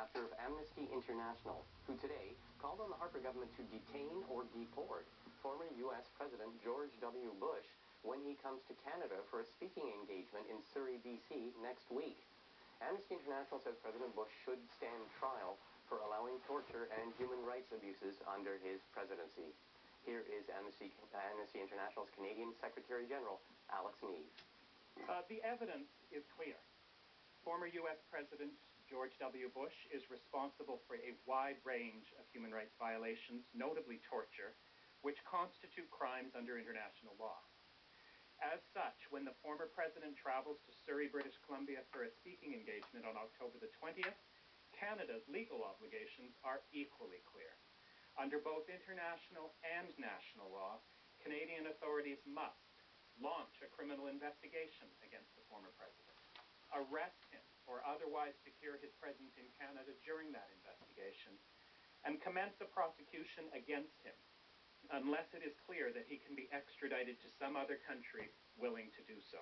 chapter of Amnesty International, who today called on the Harper government to detain or deport former U.S. President George W. Bush when he comes to Canada for a speaking engagement in Surrey, B.C. next week. Amnesty International says President Bush should stand trial for allowing torture and human rights abuses under his presidency. Here is Amnesty International's Canadian Secretary General, Alex Neave. The evidence is clear. Former U.S. President George W. Bush is responsible for a wide range of human rights violations, notably torture, which constitute crimes under international law. As such, when the former president travels to Surrey, British Columbia for a speaking engagement on October the 20th, Canada's legal obligations are equally clear. Under both international and national law, Canadian authorities must launch a criminal investigation against the former president, arrest him or otherwise secure his presence in Canada during that investigation, and commence a prosecution against him unless it is clear that he can be extradited to some other country willing to do so.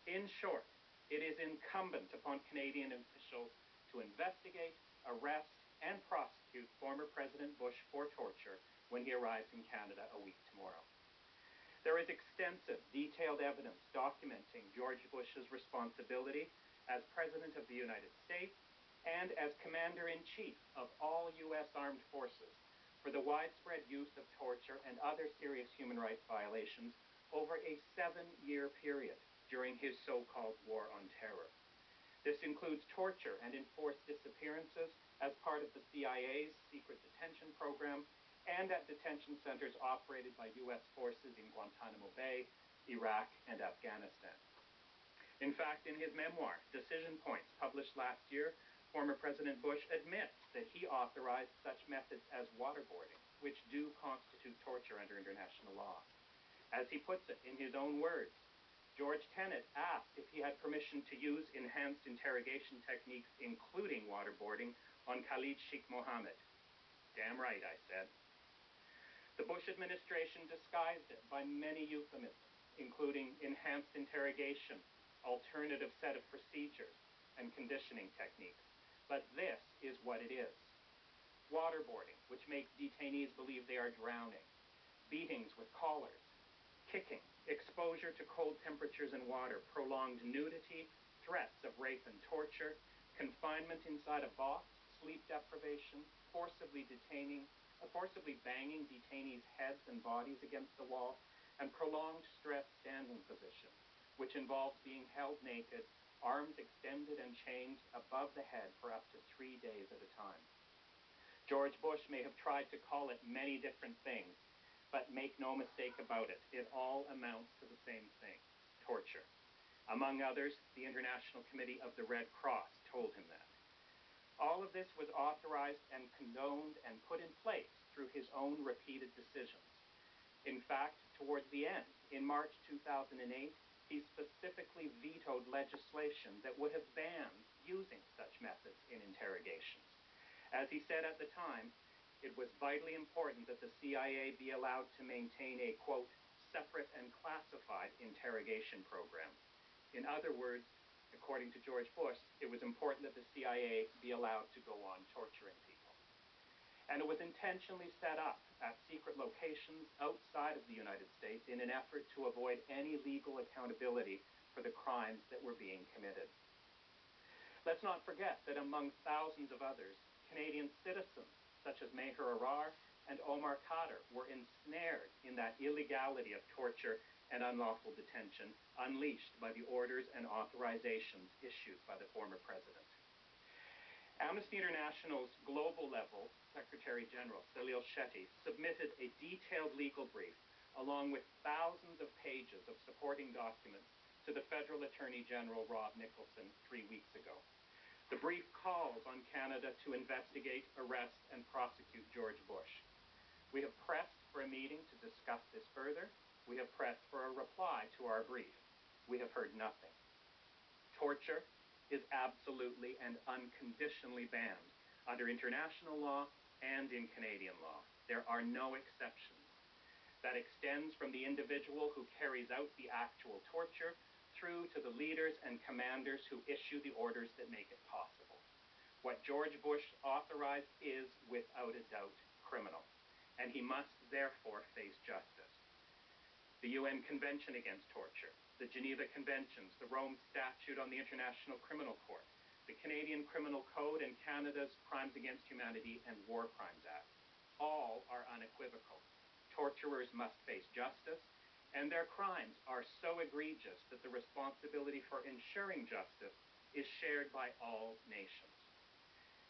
In short, it is incumbent upon Canadian officials to investigate, arrest, and prosecute former President Bush for torture when he arrives in Canada a week tomorrow. There is extensive, detailed evidence documenting George Bush's responsibility as President of the United States and as Commander-in-Chief of all U.S. armed forces for the widespread use of torture and other serious human rights violations over a 7-year period during his so-called War on Terror. This includes torture and enforced disappearances as part of the CIA's secret detention program and at detention centers operated by U.S. forces in Guantanamo Bay, Iraq, and Afghanistan. In fact, in his memoir, Decision Points, published last year, former President Bush admits that he authorized such methods as waterboarding, which do constitute torture under international law. As he puts it in his own words, George Tenet asked if he had permission to use enhanced interrogation techniques, including waterboarding, on Khalid Sheikh Mohammed. Damn right, I said. The Bush administration disguised it by many euphemisms, including enhanced interrogation, alternative set of procedures, and conditioning techniques. But this is what it is. Waterboarding, which makes detainees believe they are drowning, beatings with collars, kicking, exposure to cold temperatures and water, prolonged nudity, threats of rape and torture, confinement inside a box, sleep deprivation, forcibly banging detainees' heads and bodies against the wall, and prolonged stress standing position, which involves being held naked, arms extended and chained above the head for up to 3 days at a time. George Bush may have tried to call it many different things, but make no mistake about it, it all amounts to the same thing, torture. Among others, the International Committee of the Red Cross told him that. All of this was authorized and condoned and put in place through his own repeated decisions. In fact, towards the end, in March 2008, he specifically vetoed legislation that would have banned using such methods in interrogations. As he said at the time, it was vitally important that the CIA be allowed to maintain a, quote, separate and classified interrogation program. In other words, according to George Bush, it was important that the CIA be allowed to go on torturing people. And it was intentionally set up at secret locations outside of the United States in an effort to avoid any legal accountability for the crimes that were being committed. Let's not forget that among thousands of others, Canadian citizens such as Meher Arar and Omar Khadr were ensnared in that illegality of torture and unlawful detention unleashed by the orders and authorizations issued by the former president. Amnesty International's global level Secretary General, Salil Shetty, submitted a detailed legal brief along with thousands of pages of supporting documents to the Federal Attorney General, Rob Nicholson, 3 weeks ago. The brief calls on Canada to investigate, arrest, and prosecute George Bush. We have pressed for a meeting to discuss this further. We have pressed for a reply to our brief. We have heard nothing. Torture is absolutely and unconditionally banned under international law and in Canadian law. There are no exceptions. That extends from the individual who carries out the actual torture through to the leaders and commanders who issue the orders that make it possible. What George Bush authorized is, without a doubt, criminal, and he must therefore face justice. The UN Convention Against Torture, the Geneva Conventions, the Rome Statute on the International Criminal Court, the Canadian Criminal Code, and Canada's Crimes Against Humanity and War Crimes Act, all are unequivocal. Torturers must face justice, and their crimes are so egregious that the responsibility for ensuring justice is shared by all nations.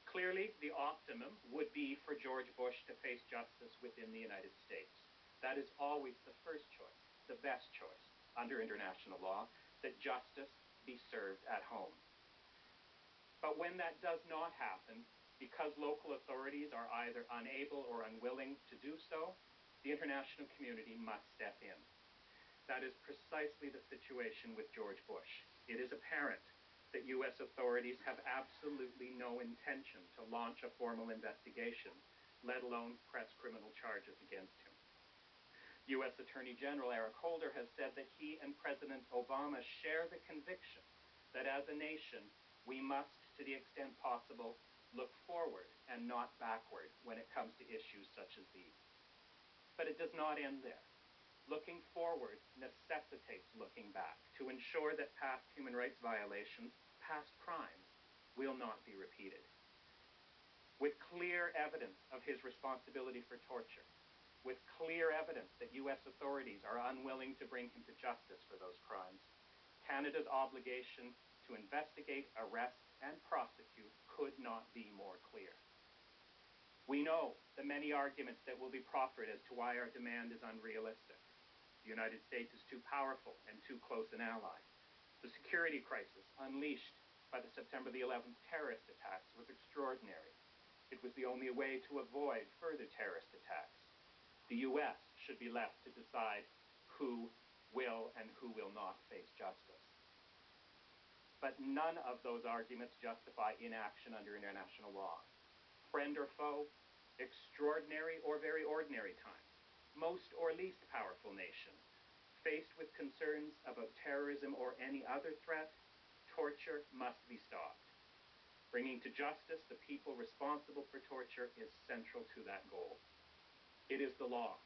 Clearly, the optimum would be for George Bush to face justice within the United States. That is always the first choice, the best choice under international law, that justice be served at home. But when that does not happen, because local authorities are either unable or unwilling to do so, the international community must step in. That is precisely the situation with George Bush. It is apparent that U.S. authorities have absolutely no intention to launch a formal investigation, let alone press criminal charges against him. U.S. Attorney General Eric Holder has said that he and President Obama share the conviction that as a nation, we must, to the extent possible, look forward and not backward when it comes to issues such as these. But it does not end there. Looking forward necessitates looking back to ensure that past human rights violations, past crimes, will not be repeated. With clear evidence of his responsibility for torture, with clear evidence that U.S. authorities are unwilling to bring him to justice for those crimes, Canada's obligation to investigate, arrest, and prosecute could not be more clear. We know the many arguments that will be proffered as to why our demand is unrealistic. The United States is too powerful and too close an ally. The security crisis unleashed by the September the 11th terrorist attacks was extraordinary. It was the only way to avoid further terrorist attacks. The U.S. should be left to decide who will and who will not face justice. But none of those arguments justify inaction under international law. Friend or foe, extraordinary or very ordinary times, most or least powerful nation, faced with concerns about terrorism or any other threat, torture must be stopped. Bringing to justice the people responsible for torture is central to that goal. It is the law.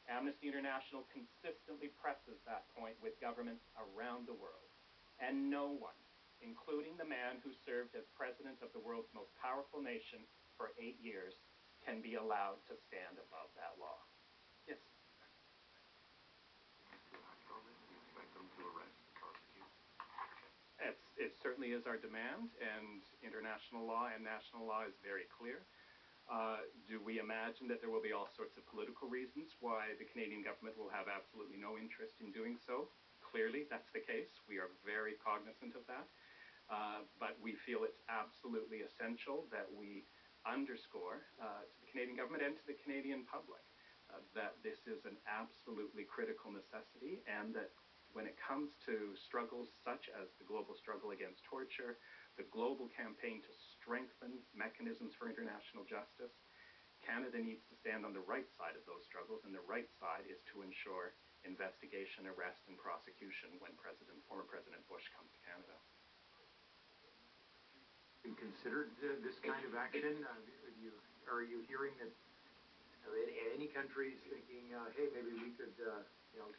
Amnesty International consistently presses that point with governments around the world, and no one, including the man who served as president of the world's most powerful nation for 8 years, can be allowed to stand above that law. Yes? Do you expect them to arrest and prosecute? It certainly is our demand, and international law and national law is very clear. Do we imagine that there will be all sorts of political reasons why the Canadian government will have absolutely no interest in doing so? Clearly, that's the case. We are very cognizant of that. But we feel it's absolutely essential that we underscore to the Canadian government and to the Canadian public that this is an absolutely critical necessity, and that when it comes to struggles such as the global struggle against torture, the global campaign to strengthen mechanisms for international justice, Canada needs to stand on the right side of those struggles, and the right side is to ensure investigation, arrest, and prosecution when former President Bush comes to Canada. You considered this kind of action? Are you hearing that any countries thinking, hey, maybe we could,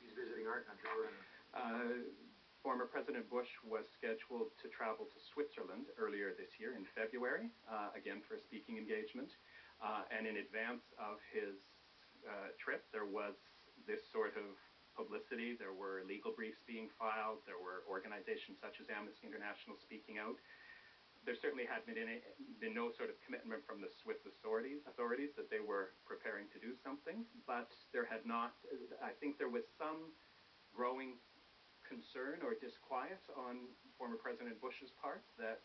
he's visiting our country, we're going to... Former President Bush was scheduled to travel to Switzerland earlier this year in February, again for a speaking engagement. And in advance of his trip, there was this sort of publicity. There were legal briefs being filed. There were organizations such as Amnesty International speaking out. There certainly had been no sort of commitment from the Swiss authorities that they were preparing to do something, but there had not. I think there was some growing concern or disquiet on former President Bush's part that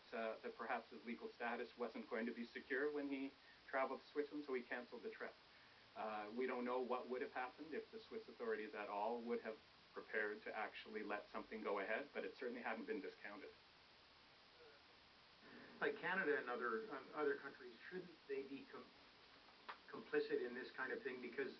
perhaps his legal status wasn't going to be secure when he traveled to Switzerland, so he canceled the trip. We don't know what would have happened if the Swiss authorities at all would have prepared to actually let something go ahead, but it certainly hadn't been discounted. Like Canada and other countries, shouldn't they be complicit in this kind of thing? Because